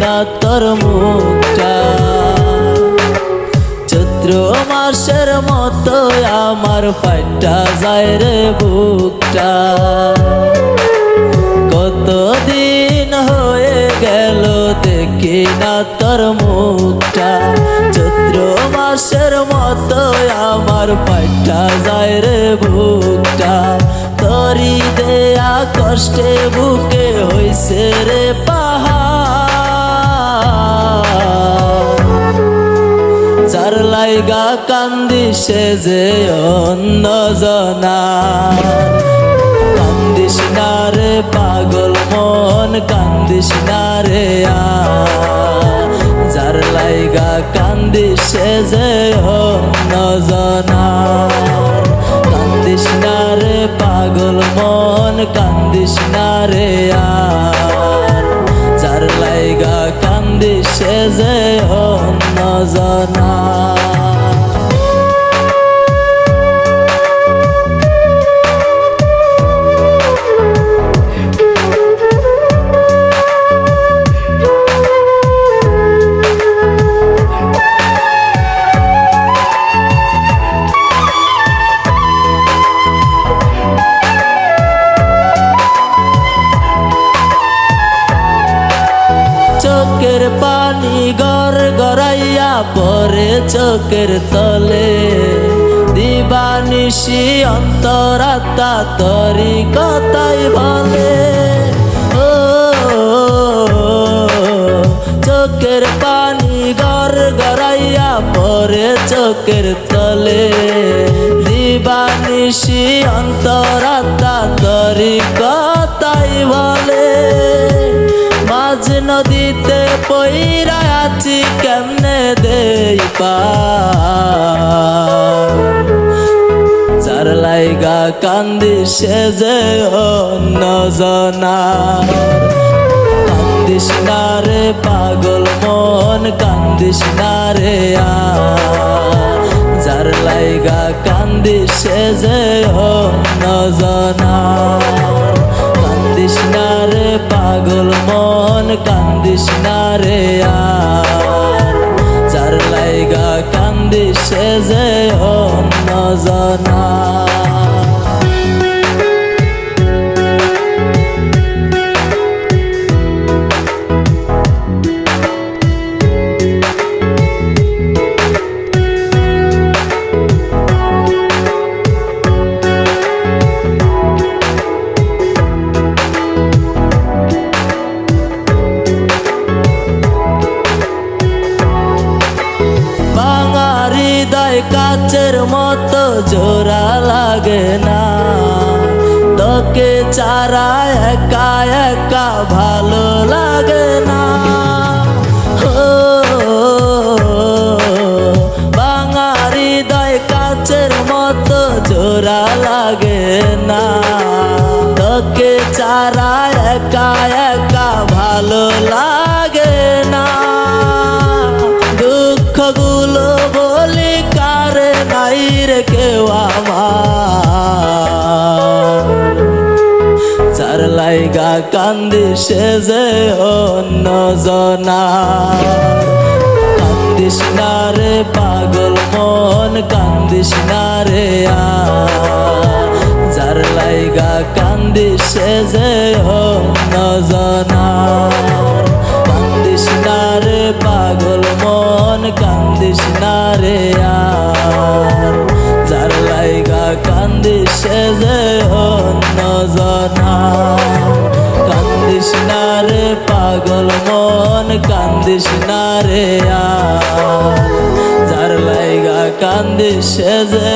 না তোর মুখটা। চৈত্র মাসের মতো আমার ফাইটা যায় রে বুকটা। কতদিন হয়ে গেল দেখি না তোর মুখটা। চৈত্র মাসের মতো আমার ফাইটা যায় রে বুকটা। তরি দেয়া কষ্টে বুকে হইছে রে পাহাড়। যার লাইগা কান্দিছে যে অন্য জনার। কান্দিস না রে পাগল মন, কান্দিস না রে যার লাইগা কান্দিছে যে অন্য জনার। কান্দিস না রে পাগল মন, কান্দিস না রে যার লাইগা কান্দিছে যে অন্য জনার। চোখের পানি গড় গড়াইয়া পরে চোখের তলে। দিবানিশি অন্তরাত্মা তরি কথাই বলে। ও চোখের পানি গড় গড়াইয়া পরে চোখের তলে। দিবানিশি অন্তরাত্মা তরি কথাই বলে। মাঝ নদীতে পইরা আছি কেমনে দেই পার। যার লাইগা কান্দিছে যে অন্য জনার। কান্দিস না রে পাগল মন, কান্দিস না রে যার লাইগা কান্দিছে যে অন্য জনার। কান্দিস না রে পাগল মন, কান্দিস না রে যার লাইগা কান্দিছে যে অন্য জনার। কাচের মতো জোড়া লাগে না। তোকে চারা একা একা ভালো লাগে না। বাঙারি দয় কাচের মতো জোড়া লাগে না। তোকে চারা একা একা ভালো লাগে না। দুঃখগুলো বলি কারে নাই রে কেউ আমার। যার লাইগা কান্দিছে যে অন্য জনার। কান্দিস না রে পাগল মন, কান্দিস না রে যার লাইগা কান্দিছে যে অন্য জনার। কান্দিস না রে পাগল মন, কান্দিস না রে যার লাইগা কান্দিছে যে অন্য জনার। কান্দিস না রে পাগল মন, কান্দিস না রে যার লাইগা কান্দিছে যে